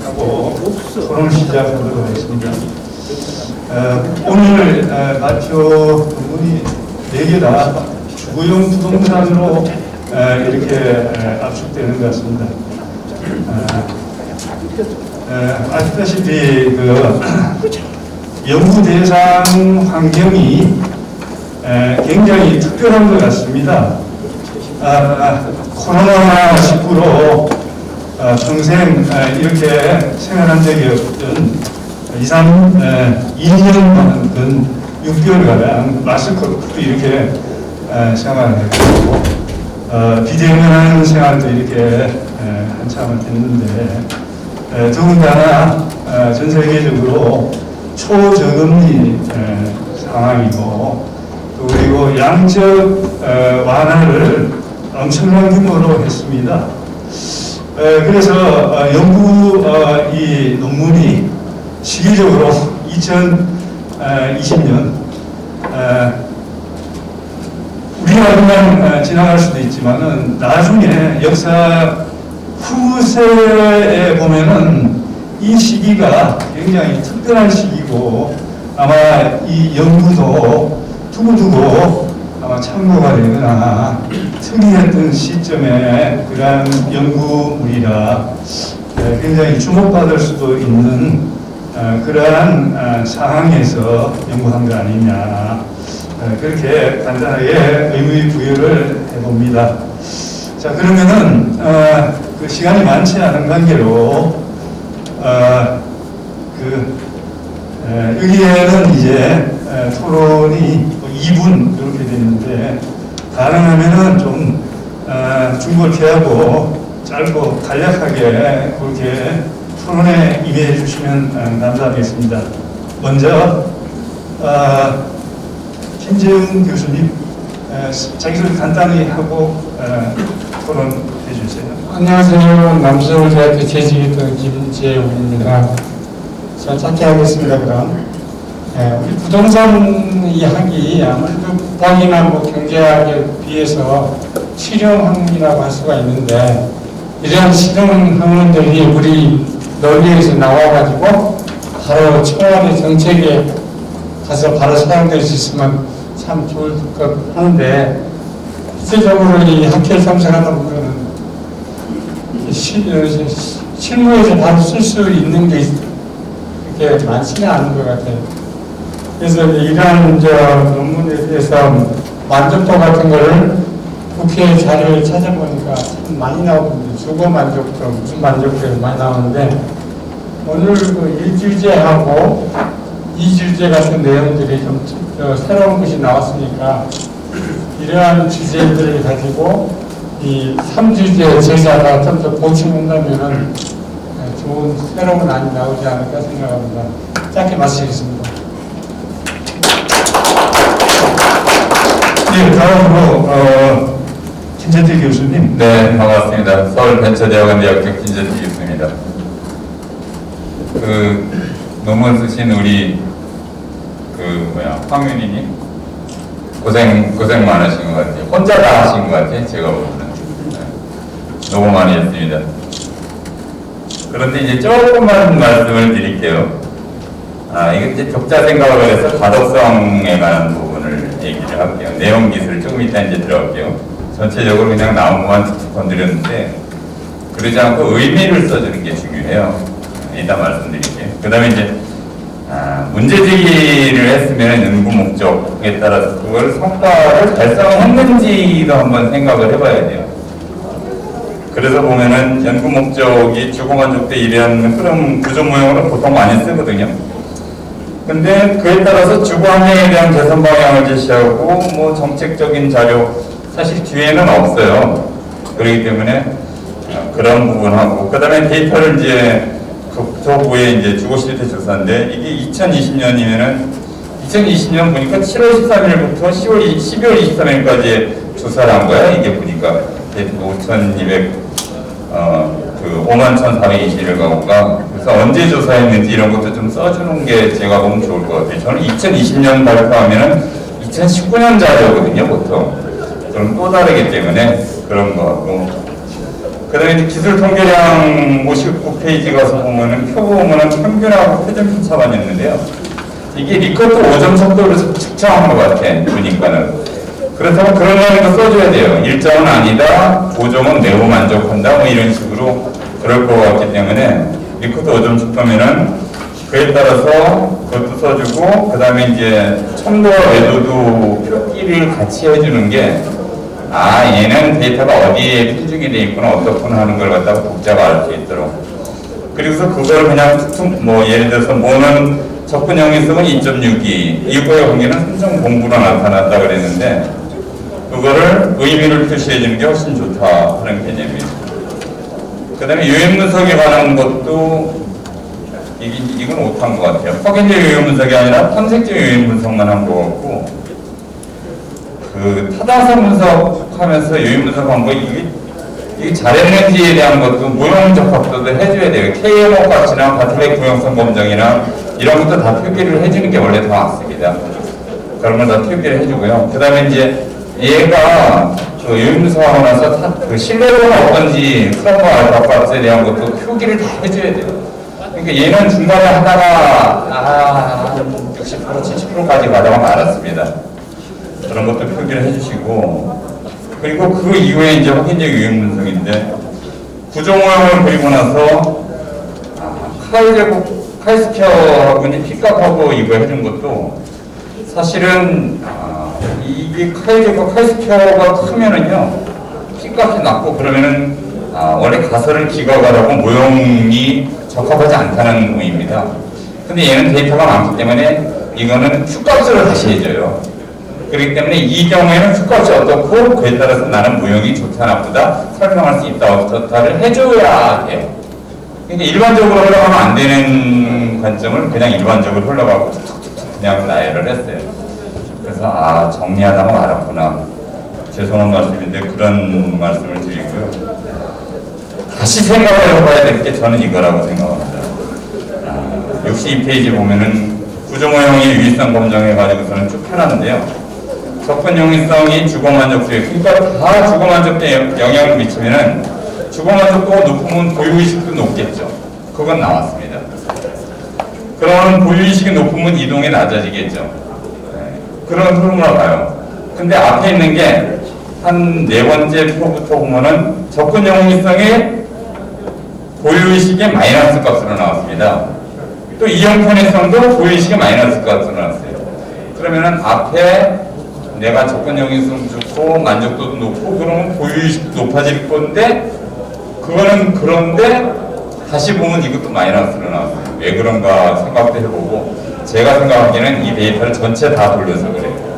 하고 토론을 시작하도록 하겠습니다. 오늘 발표 논문이 4개 다 주거용 부동산으로 이렇게 압축되는 것 같습니다. 아시다시피 연구 대상 환경이 굉장히 특별한 것 같습니다. 코로나19로 평생 이렇게 생활한 적이 없던 2년 근 6개월가량 마스크로 이렇게 생활을 했고 비대면한 생활도 이렇게 한참을 했는데 더군다나 전 세계적으로 초저금리 상황이고 그리고 양적 완화를 엄청난 규모로 했습니다. 그래서 연구 이 논문이 시기적으로 2020년 우리나라만 지나갈 수도 있지만은 나중에 역사 후세에 보면은 이 시기가 굉장히 특별한 시기고 아마 이 연구도 두고두고 아마 참고가 되거나 특이했던 시점에 그러한 연구물이라 굉장히 주목받을 수도 있는 그러한 상황에서 연구한 거 아니냐 그렇게 간단하게 의미 부여를 해봅니다. 자 그러면은 그 시간이 많지 않은 관계로 여기에는 이제 토론이 2분 이렇게 되는데 가능하면은 좀 중국을 피하고 짧고 간략하게 그렇게 토론에 임해 주시면 감사하겠습니다. 먼저 김재웅 교수님 자기소개 간단히 하고 토론해 해주세요. 안녕하세요. 남서울대학교 재직했던 김재웅입니다. 자, 짧게 하겠습니다. 그럼 우리 부동산 이야기 아무래도 국방이나 뭐 경제학에 비해서 실용학문이라고 할 수가 있는데, 이러한 실용학문들이 우리 논리에서 나와가지고 바로 청와대 정책에 가서 바로 사용될 수 있으면 참 좋을 것 하는데, 실질적으로 이 학회를 참석하다 보면은 실무에서 바로 쓸 수 있는 게 그렇게 많지는 않은 것 같아요. 그래서 이러한 논문에 대해서 만족도 같은 거를 국회 자료를 찾아보니까 참 많이 나오는데, 주거 만족도, 무슨 만족도가 많이 나오는데, 오늘 그 1주제하고 2주제 같은 내용들이 좀 새로운 것이 나왔으니까, 이러한 주제들을 가지고 이 3주제 제자가 좀 더 보충한다면은 좋은 새로운 안이 나오지 않을까 생각합니다. 짧게 마치겠습니다. 네, 다음으로 김재태 교수님. 네, 반갑습니다. 서울벤처대학원대학교 김재태 교수입니다. 그 논문 쓰신 우리 황윤희님 고생 많으신 것 같아요. 혼자 다 하신 것 같아요. 제가 보기에는. 네, 너무 많이 했습니다. 그런데 이제 조금만 말씀을 드릴게요. 이게 이제 독자 생각을 해서 가독성에 관한 부분을 얘기를 할게요. 내용 기술 조금 이따 이제 들어갈게요. 전체적으로 그냥 나무만 툭툭 건드렸는데, 그러지 않고 의미를 써주는 게 중요해요. 이따 말씀드릴게요. 그 다음에 이제 문제제기를 했으면 연구 목적에 따라서 그걸 성과를 달성했는지도 한번 생각을 해봐야 돼요. 그래서 보면은 연구 목적이 주거만족대 이런 흐름 구조 모형으로 보통 많이 쓰거든요. 근데 그에 따라서 주거 환경에 대한 개선 방향을 제시하고 뭐 정책적인 자료 사실 뒤에는 없어요. 그렇기 때문에 그런 부분하고, 그 다음에 데이터를 이제 국토부의 이제 주거실태 조사인데, 이게 2020년이면은 2020년 보니까 7월 13일부터 12월 23일까지 조사를 한 거야. 이게 보니까 51,421 가구가. 그래서 언제 조사했는지 이런 것도 좀 써주는 게 제가 보면 좋을 것 같아요. 저는 2020년 발표하면은 2019년 자료거든요, 보통. 그럼 또 다르기 때문에 그런 거 같고. 그 다음에 기술 통계량 59페이지 가서 보면은 표 보면은 평균하고 표준 편차만 있는데요. 이게 리커트 5점 척도를 측정한 것 같아, 보니까는. 그렇다면 그런 내용도 써줘야 돼요. 1점은 아니다, 5점은 매우 만족한다, 뭐 이런 식으로 그럴 것 같기 때문에 리커트 5점 척도면은 그에 따라서 그것도 써주고, 그 다음에 이제 첨도와 매도도 표기를 같이 해주는 게, 얘는 데이터가 어디에 필중이 돼 있구나, 어떻구나 하는 걸 갖다가 독자가 알 수 있도록. 그리고서 그걸 그냥 뭐 예를 들어서 뭐는 접근형이 쓰면 2.62, 이거의 관계는 3.09로 나타났다 그랬는데, 그거를 의미를 표시해 주는 게 훨씬 좋다 하는 개념이에요. 그 다음에 요인 분석에 관한 것도 이건 못한 것 같아요. 확인적 요인 분석이 아니라 탐색적 요인 분석만 한 것 같고, 그 타당성 분석하면서 요인 분석한 거 이게 잘했는지에 대한 것도 무용적 각도도 해줘야 돼요. KMO 값이나 바틀렉 구형성 검정이나 이런 것도 다 표기를 해주는 게 원래 더 맞습니다. 그런 걸 다 표기를 해주고요. 그 다음에 이제 얘가 그 요인 분석하고 나서 그 신뢰도가 어떤지 크롬과 알파 값에 대한 것도 표기를 다 해줘야 돼요. 그러니까 얘는 중간에 하다가 60% 70%까지 가다가 말았습니다. 그런 것도 표기를 해주시고, 그리고 그 이후에 이제 확인적 요인 분석인데, 구조 모형을 그리고 나서 카이스퀘어하고 이제 핏값하고 이거 해준 것도 사실은 이게 카이스퀘어가 크면은요 핏값이 낮고 그러면은 원래 가설을 기각하라고 모형이 적합하지 않다는 의미입니다. 근데 얘는 데이터가 많기 때문에 이거는 핏값으로 다시 해줘요. 그렇기 때문에 이 경우에는 숫값이 어떻고 그에 따라서 나는 무형이 좋다 나쁘다 설명할 수 있다 어떻다를 해줘야 해요. 그러니까 일반적으로 흘러가면 안 되는 관점을 그냥 일반적으로 흘러가고 툭툭툭 그냥 나열을 했어요. 그래서 정리하다가 말았구나. 죄송한 말씀인데 그런 말씀을 드리고요. 다시 생각을 해봐야 될 게 저는 이거라고 생각합니다. 62페이지 보면은 구조모형의 유의성 검정해가지고서는 쭉 펴놨는데요. 접근 용이성이 주거만족도에, 그러니까 다 주거만족도에 영향을 미치면은 주거만족도가 높으면 보유의식도 높겠죠. 그건 나왔습니다. 그러면 보유의식이 높으면 이동이 낮아지겠죠. 네. 그런 흐름으로 가요. 근데 앞에 있는 게 한 네 번째 표부터 보면은 접근 용이성이 보유의식의 마이너스 값으로 나왔습니다. 또 이용 편의성도 보유의식의 마이너스 값으로 나왔어요. 그러면은 앞에 내가 접근 용이성 좋고 만족도도 높고 그러면 보유의식도 높아질 건데 그거는 그런데 다시 보면 이것도 마이너스로 나왔어요. 왜 그런가 생각도 해보고 제가 생각하기에는 이 데이터를 전체 다 돌려서 그래요.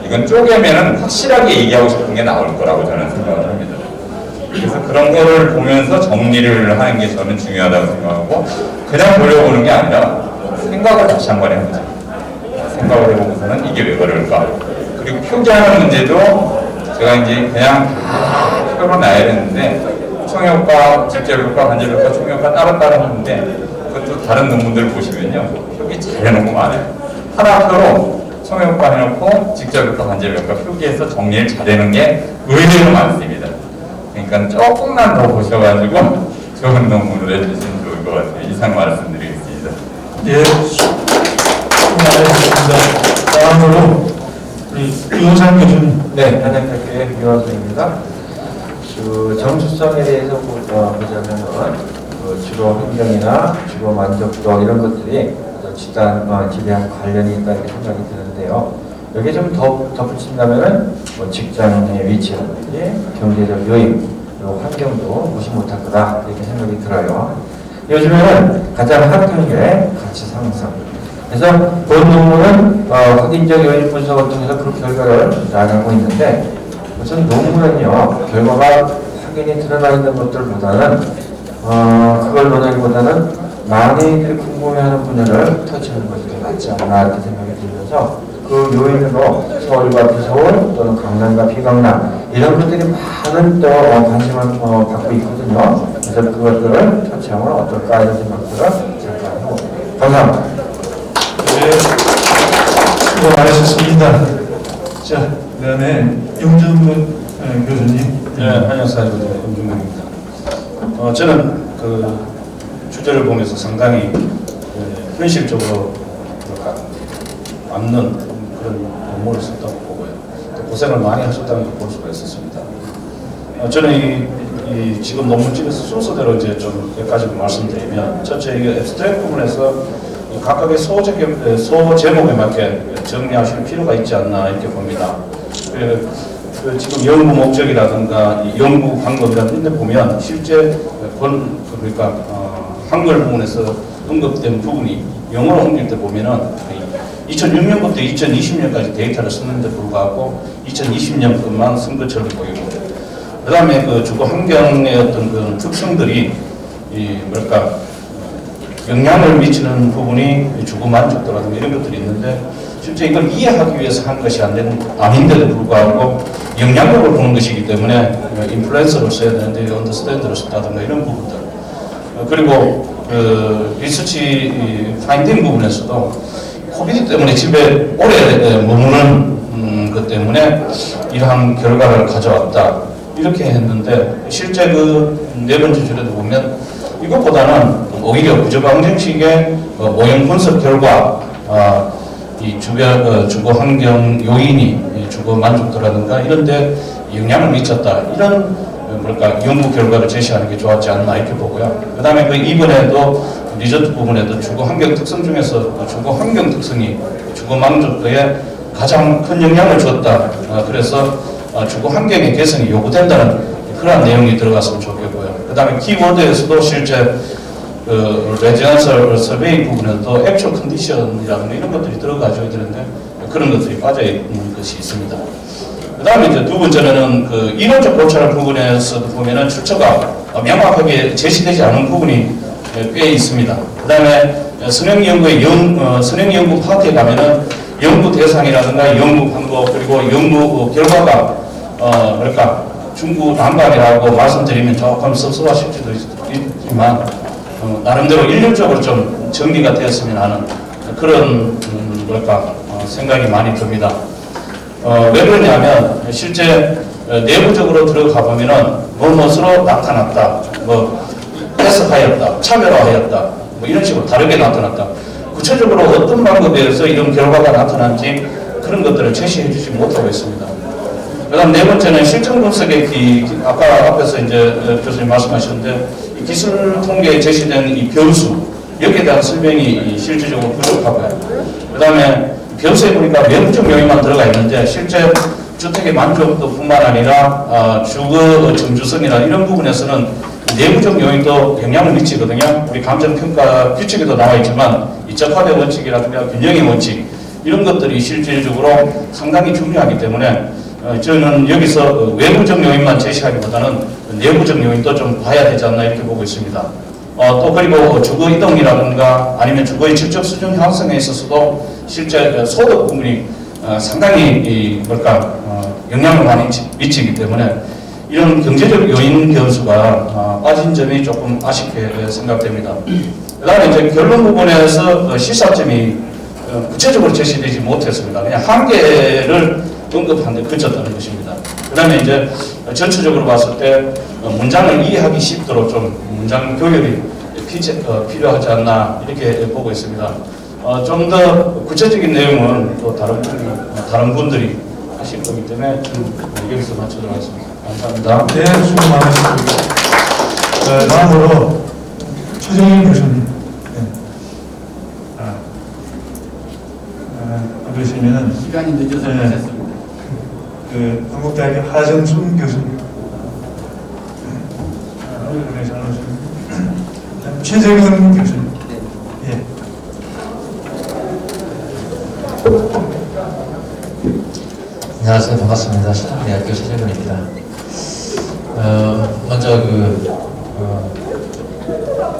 이건 쪼개면은 확실하게 얘기하고 싶은 게 나올 거라고 저는 생각을 합니다. 그래서 그런 거를 보면서 정리를 하는 게 저는 중요하다고 생각하고 그냥 돌려보는 게 아니라 생각을 다시 한번 해보자. 생각을 해보고서는 이게 왜 그럴까. 그리고 표기하는 문제도 제가 이제 그냥 표로 놔야 되는데 총효과, 직접효과, 간접효과, 총효과 따로따로 하는데 그것도 다른 논문들 보시면요. 표기 잘 해놓은 거 많아요. 하나표로 총효과 해놓고 직접효과, 간접효과 표기해서 정리를 잘 해놓은 게 의외로 많습니다. 그러니까 조금만 더 보셔가지고 좋은 논문을 해주시면 좋을 것 같아요. 이상 말씀드리겠습니다. 예, 수고하셨습니다. 다음으로 우리 유호상 교수님. 네, 한양대학교의 유호상입니다. 그 정수성에 대해서 보자면은 주거 환경이나 주거 만족도 이런 것들이 집단 관련이 있다 이렇게 생각이 드는데요. 여기에 좀 더 덧붙인다면은 직장의 위치라든지 경제적 여유, 그리고 환경도 무시 못할 거다 이렇게 생각이 들어요. 요즘에는 가장 핫한 게 가치 상승. 그래서 본 논문은 확인적 요인 분석을 통해서 그 결과를 나가고 있는데 우선 논문은요 결과가 확인이 드러나 있는 것들보다는 그걸 논하기보다는 많이들 궁금해하는 분야를 터치하는 것이 더 낫지 않나 이렇게 생각이 들면서 그 요인으로 서울과 비서울 또는 강남과 비강남 이런 것들이 많은 또 관심을 받고 있거든요. 그래서 그것들을 터치하면 어떨까 이런 생각들을 잠깐 해봅니다. 감사합니다. 네, 수고 많으셨습니다. 자, 그 다음에 용준문 교수님. 네, 안녕하세요. 김준국입니다. 저는 그 주제를 보면서 상당히 현실적으로 맞는 그런 논문을 썼다고 보고요. 또 고생을 많이 하셨다는 걸 볼 수가 있었습니다. 저는 이 지금 논문집에서 순서대로 이제 좀 몇 가지 말씀드리면 첫째 이 앱스트랙트 부분에서 각각의 소 제목에 맞게 정리하실 필요가 있지 않나 이렇게 봅니다. 지금 연구 목적이라든가 연구 방법이라는 데 보면 실제 그러니까 한글 부분에서 언급된 부분이 영어로 옮길 때 보면은 2006년부터 2020년까지 데이터를 썼는데 불구하고 2020년 것만 쓴 것처럼 보이고 그 다음에 그 주거 환경의 어떤 그 특성들이 영향을 미치는 부분이 주거 만족도라든가 이런 것들이 있는데 실제 이걸 이해하기 위해서 한 것이 아닌데도 불구하고 영향력을 보는 것이기 때문에 인플루언서로 써야 되는데 언더스탠드로 썼다든가 이런 부분들 그리고 리서치 파인딩 부분에서도 코비드 때문에 집에 오래 머무는 것 때문에 이러한 결과를 가져왔다 이렇게 했는데 실제 그 네 번째 줄에도 보면 이것보다는 오히려 구조방정식의 모형 분석 결과 이 주변 주거 환경 요인이 주거 만족도라든가 이런데 영향을 미쳤다 이런 연구 결과를 제시하는 게 좋았지 않나 이렇게 보고요. 그 다음에 그 이번에도 리저트 부분에도 주거 환경 특성 중에서 주거 환경 특성이 주거 만족도에 가장 큰 영향을 줬다. 그래서 주거 환경의 개선이 요구된다는 그러한 내용이 들어갔으면 좋겠고요. 그 다음에 키워드에서도 실제 레지던셜 서베이 부분에도 액츄얼 컨디션이라는 이런 것들이 들어가줘야 되는데 그런 것들이 빠져 있는 것이 있습니다. 그 다음에 이제 두 번째는 그 이론적 고찰 부분에서도 보면은 출처가 명확하게 제시되지 않은 부분이 꽤 있습니다. 그 다음에 선행 연구 파트에 가면은 연구 대상이라든가 연구 방법 그리고 연구 결과가 중구난방이라고 말씀드리면 조금 섭섭하실 수도 있지만 나름대로 인력적으로 좀 정리가 되었으면 하는 그런 생각이 많이 듭니다. 왜 그러냐면 실제 내부적으로 들어가 보면은 무엇으로 나타났다, 해석하였다, 차별화하였다, 이런 식으로 다르게 나타났다. 구체적으로 어떤 방법에 의해서 이런 결과가 나타난지 그런 것들을 제시해 주지 못하고 있습니다. 그다음 네 번째는 실정 분석의 아까 앞에서 이제 교수님 말씀하셨는데 이 기술 통계에 제시된 이 변수 여기에 대한 설명이 실질적으로 부족하고요. 그다음에 변수에 보니까 외부적 요인만 들어가 있는데 실제 주택의 만족도뿐만 아니라 주거 정주성이나 이런 부분에서는 내부적 요인도 영향을 미치거든요. 우리 감정평가 규칙에도 나와 있지만 이 적합의 원칙이라든가 균형의 원칙 이런 것들이 실질적으로 상당히 중요하기 때문에 저는 여기서 외부적 요인만 제시하기보다는 내부적 요인도 좀 봐야 되지 않나 이렇게 보고 있습니다. 또 그리고 주거 이동이라든가 아니면 주거의 질적 수준 향상에 있어서도 실제 소득 부분이 상당히 영향을 많이 미치기 때문에 이런 경제적 요인 변수가 빠진 점이 조금 아쉽게 생각됩니다. 그 다음에 이제 결론 부분에서 시사점이 구체적으로 제시되지 못했습니다. 그냥 한계를 언급하는데 그쳤다는 것입니다. 그 다음에 이제 전체적으로 봤을 때 문장을 이해하기 쉽도록 좀 문장 교열이 필요하지 않나 이렇게 보고 있습니다. 좀 더 구체적인 내용은 또 다른 분들이 하실 거기 때문에 좀 여기서 마치도록 하겠습니다. 감사합니다. 네, 수고 많으셨습니다. 다음으로 최정인 교수님. 그러시면은 시간이 늦어서 하셨습니다. 한국대학교 하정순 교수님. 최재근 교수님. 예. 안녕하세요. 반갑습니다. 신한대학교 최재근입니다. 먼저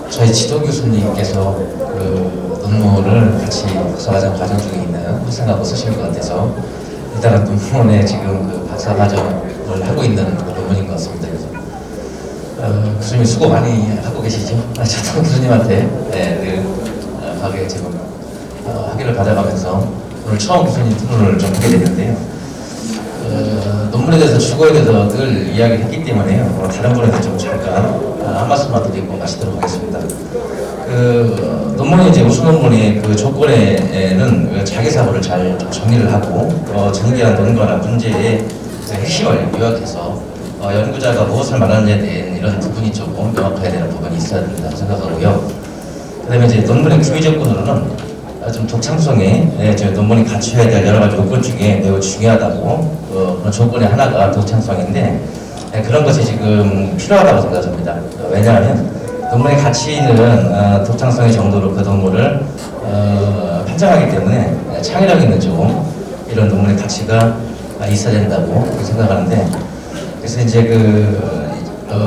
저희 지도 교수님께서 논문을 같이 박사과정 과정 중에 있는 학생하고 쓰신 것 같아서 일단은 논문에 지금 박사과정을 하고 있는 논문인 것 같습니다. 그래서 교수님 수고 많이 하고 계시죠? 저도 교수님한테 늘 하게 지금 학위를 받아가면서 오늘 처음 교수님 토론을 좀 하게 됐는데요. 논문에 대해서 주거에 대해서 늘 이야기를 했기 때문에요. 다른 분에 대해서 좀 잠깐 한 말씀만 드리고 마치도록 하겠습니다. 논문이 이제 우수 논문의 조건에는 자기 사고를 잘 정리를 하고 정리한 논거나 문제의 핵심을 요약해서 연구자가 무엇을 말하느냐에 대한 이런 부분이 조금 명확해야 되는 부분이 있어야 된다고 생각하고요. 그다음에 이제 논문의 구비 조건으로는 좀 독창성에 저희 논문이 갖춰야 될 여러 가지 요건 중에 매우 중요하다고 그런 조건의 하나가 독창성인데 그런 것이 지금 필요하다고 생각합니다. 왜냐하면 논문의 가치는 독창성의 정도로 그 논문을 판정하기 때문에 창의력 있는 좀 이런 논문의 가치가 있어야 된다고 생각하는데 그래서 이제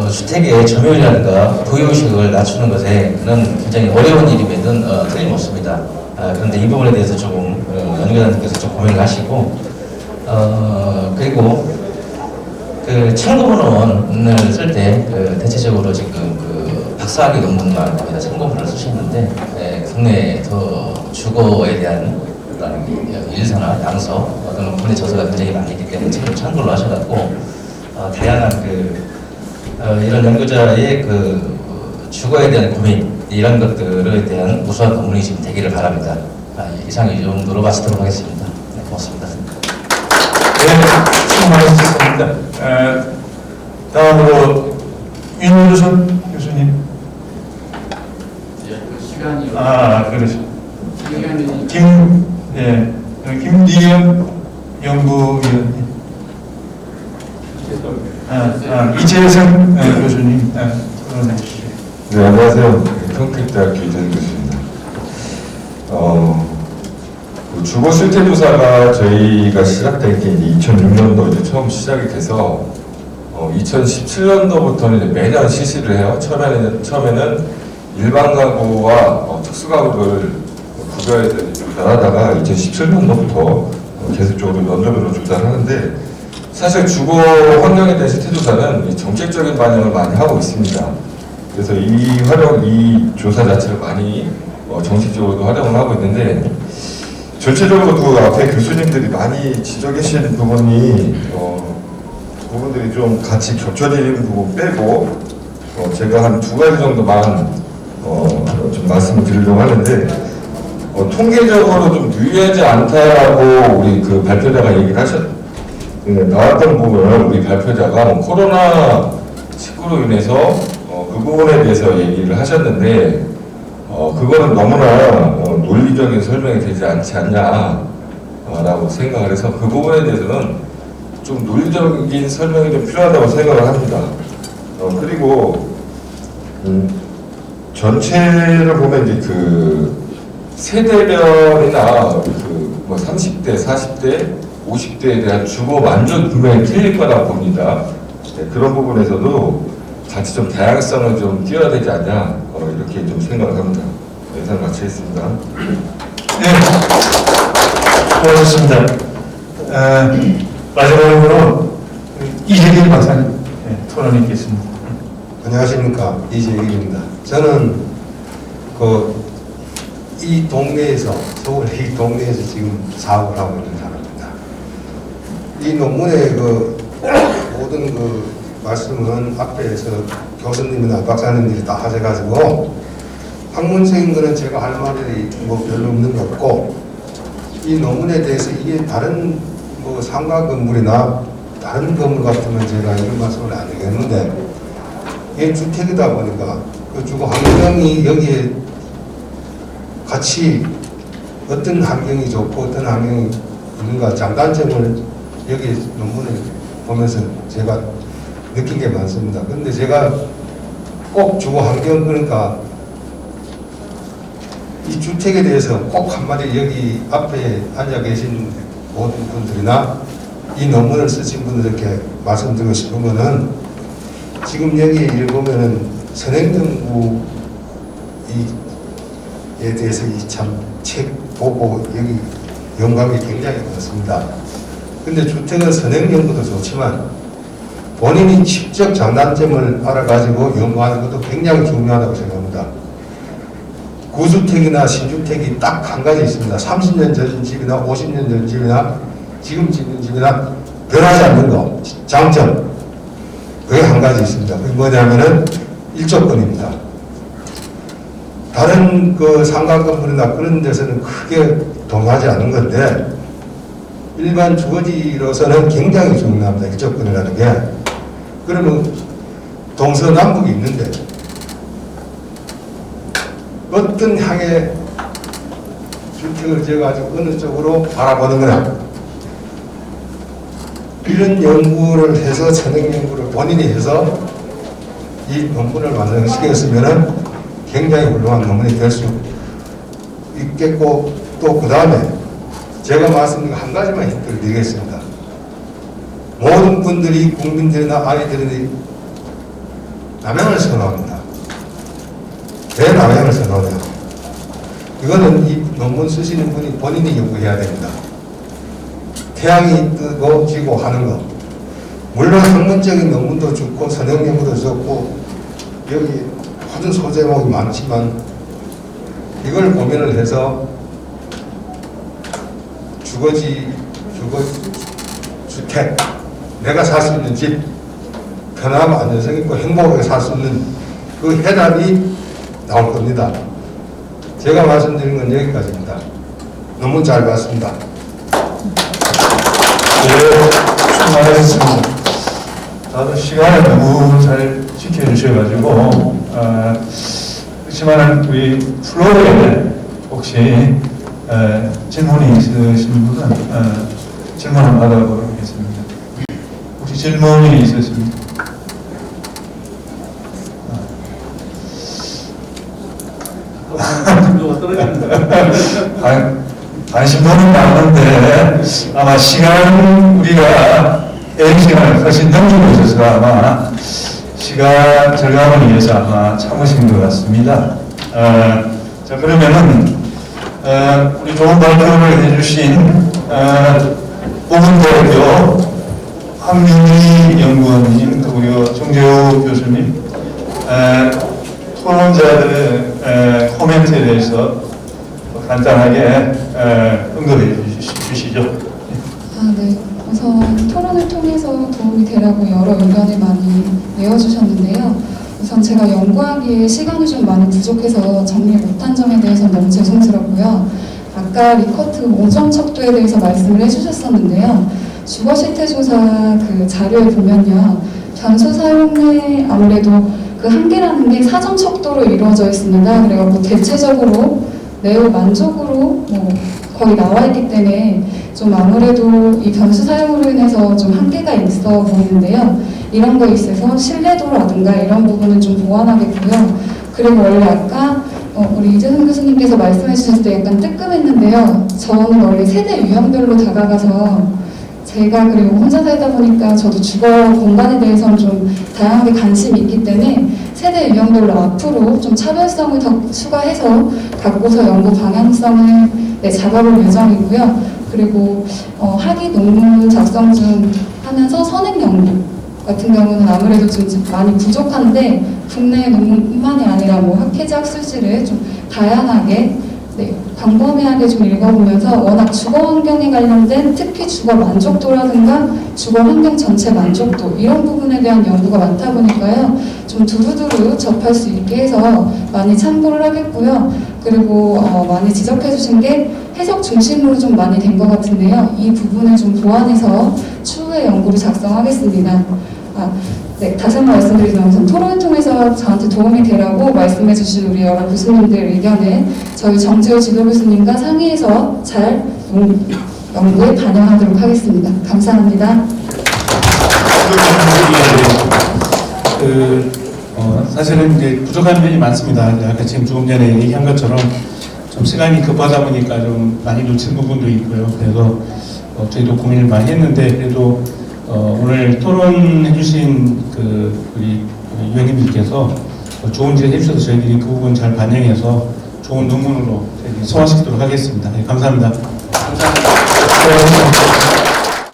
주택의 점유율이라든가 보유의식을 낮추는 것에는 굉장히 어려운 일임에는 틀림없습니다. 그런데 이 부분에 대해서 조금 연구자님께서 좀 고민을 하시고 그리고 참고문헌을 쓸 때 대체적으로 지금 박사학위 논문만 거기다 참고문헌을 쓰셨는데 국내에 더 주거에 대한 일서나 양서 또는 국내 저서가 굉장히 많이 있기 때문에 책을 참고를 하셔갖고 다양한 이런 연구자의 주거에 대한 고민 이런 것들에 대한 우수한 논문이 지금 되기를 바랍니다. 이상 이 정도로 마치도록 하겠습니다. 네, 고맙습니다. 네, 수고 많으셨습니다. 다음으로 윤유선 교수님. 시간이 그러죠. 시간이 김리현 연구위원님. 이재성 교수님. 들어주시죠. 네, 안녕하세요. 평택대학교 이재성 교수입니다. 주거 실태 조사가 저희가 시작된 게 2006년도 이제 처음 시작이 돼서 2017년도부터는 매년 실시를 해요. 처음에는 일반 가구와 특수 가구를 구별하다가 2017년도부터 계속적으로 연도별로 조사를 하는데 사실 주거 환경에 대한 실태조사는 이 정책적인 반영을 많이 하고 있습니다. 그래서 이 조사 자체를 많이 정책적으로도 활용을 하고 있는데, 전체적으로 그 앞에 교수님들이 많이 지적하신 부분이 부분들이 좀 같이 겹쳐지는 부분 빼고 제가 한 2가지 정도만 좀 말씀을 드리려고 하는데, 통계적으로 좀 유리하지 않다라고 우리 그 발표자가 얘기를 나왔던 부분을 우리 발표자가 코로나19로 인해서 그 부분에 대해서 얘기를 하셨는데, 그거는 너무나 논리적인 설명이 되지 않지 않냐라고 생각을 해서 그 부분에 대해서는 좀 논리적인 설명이 좀 필요하다고 생각을 합니다. 그리고 전체를 보면 이제 그 세대별이나 뭐 30대, 40대, 50대에 대한 주거 만족 분명히 틀릴 거라 봅니다. 네, 그런 부분에서도 같이 좀 다양성을 좀 띄워야 되지 않냐 이렇게 좀 생각을 합니다. 이상 마치겠습니다. 네, 고맙습니다. 마지막으로 이재길 박사님 토론이 있겠습니다. 안녕하십니까, 이재길입니다. 저는 이 동네에서, 서울 이 동네에서 지금 사업을 하고 있는 사람입니다. 이 논문의 모든 말씀은 앞에서 교수님이나 박사님들이 다 하셔가지고 학문적인 거는 제가 할 말이 별로 없는 것 같고, 이 논문에 대해서 이게 다른 상가 건물이나 다른 건물 같으면 제가 이런 말씀을 안 하겠는데, 이게 주택이다 보니까 그 주거 환경이 여기에 같이 어떤 환경이 좋고 어떤 환경이 있는가 장단점을 여기 논문을 보면서 제가 느낀 게 많습니다. 그런데 제가 꼭 주거 환경, 그러니까 이 주택에 대해서 꼭 한마디 여기 앞에 앉아 계신 모든 분들이나 이 논문을 쓰신 분들께 말씀드리고 싶은 거는, 지금 여기 보면은 선행정부에 대해서 이 참 책 보고 여기 영감이 굉장히 많습니다. 근데 주택은 선행정부도 좋지만 본인이 직접 장단점을 알아가지고 연구하는 것도 굉장히 중요하다고 생각합니다. 구주택이나 신주택이 딱 한 가지 있습니다. 30년 전 집이나 50년 전 집이나 지금 짓는 집이나 변하지 않는 거, 장점. 그게 한 가지 있습니다. 그게 뭐냐면은 일조권입니다. 다른 상가 건물이나 그런 데서는 크게 동하지 않은 건데, 일반 주거지로서는 굉장히 중요합니다. 일조권이라는 게. 그러면 동서남북이 있는데 어떤 향의 주택을 지어가지고 어느 쪽으로 바라보는 거냐, 이런 연구를 해서 선행 연구를 본인이 해서 이 논문을 완성시켰으면 굉장히 훌륭한 논문이 될 수 있겠고, 또 그 다음에 제가 말씀드린 한 가지만 힌트를 드리겠습니다. 모든 분들이, 국민들이나 아이들이 남양을 선호합니다. 왜 남양을 선호하냐? 이거는 이 논문 쓰시는 분이 본인이 연구해야 됩니다. 태양이 뜨고 지고 하는 거. 물론 학문적인 논문도 좋고 선행 연구도 좋고 여기 모든 소제목이 많지만, 이걸 고민을 해서 주택, 내가 살 수 있는 집, 편하고 안전성 있고 행복하게 살 수 있는 그 해답이 나올 겁니다. 제가 말씀드린 건 여기까지입니다. 너무 잘 봤습니다. 수고하셨습니다. 다들 시간을 너무 잘 지켜주셔가지고, 그렇지만 우리 플로어에 혹시 질문이 있으신 분은 질문 한번 받아보도록 하겠습니다. 혹시 질문이 있으십니까? 관심도는 많은데 아마 시간, 우리가 N 시간을 훨씬 넘기고 있어서 아마 시간 절감을 위해서 아마 참으신 것 같습니다. 자, 그러면은 우리 좋은 발표를 해주신 오문대학교 황민희 연구원님, 그리고 정재호 교수님, 토론자들의 코멘트에 대해서 간단하게 응답해 주시죠. 네. 우선 토론을 통해서 도움이 되라고 여러 의견을 많이 내어주셨는데요. 우선 제가 연구하기에 시간이 좀 많이 부족해서 정리 못한 점에 대해서는 너무 죄송스럽고요. 아까 리커트 5점 척도에 대해서 말씀을 해주셨었는데요. 주거 실태 조사 그 자료에 보면요. 변수 사용에 아무래도 그 한계라는 게 4점 척도로 이루어져 있습니다. 그래갖고 대체적으로 매우 만족으로 거의 나와 있기 때문에 좀 아무래도 이 변수 사용으로 인해서 좀 한계가 있어 보이는데요. 이런 거에 있어서 신뢰도라든가 이런 부분은 좀 보완하겠고요. 그리고 원래 아까 우리 이재성 교수님께서 말씀해 주셨을 때 약간 뜨끔했는데요. 저는 원래 세대 유형별로 다가가서 제가 그리고 혼자 살다 보니까 저도 주거 공간에 대해서는 좀 다양하게 관심이 있기 때문에 세대 유형별로 앞으로 좀 차별성을 더 추가해서 갖고서 연구 방향성을 잡아볼 예정이고요. 그리고 학위 논문 작성 중 하면서 선행 연구 같은 경우는 아무래도 좀 많이 부족한데 국내 논문뿐만이 아니라 학회지 학술지를 좀 다양하게 광범위하게 좀 읽어보면서 워낙 주거 환경에 관련된 특히 주거 만족도라든가 주거 환경 전체 만족도 이런 부분에 대한 연구가 많다 보니까요. 좀 두루두루 접할 수 있게 해서 많이 참고를 하겠고요. 그리고 많이 지적해 주신 게 해석 중심으로 좀 많이 된 것 같은데요. 이 부분을 좀 보완해서 추후에 연구를 작성하겠습니다. 네, 다시 한번 말씀드리자면 우선 토론을 통해서 저한테 도움이 되라고 말씀해 주신 우리 여러 교수님들 의견을 저희 정재호 지도교수님과 상의해서 잘 연구에 반영하도록 하겠습니다. 감사합니다. 사실은 이제 부족한 면이 많습니다. 아까 지금 조금 전에 얘기한 것처럼 좀 시간이 급하다 보니까 좀 많이 놓친 부분도 있고요. 그래서 저희도 고민을 많이 했는데 그래도 오늘 토론해주신 우리 위원님들께서 좋은 질의 해주셔서 저희들이 그 부분 잘 반영해서 좋은 논문으로 소화시키도록 하겠습니다. 네, 감사합니다. 감사합니다.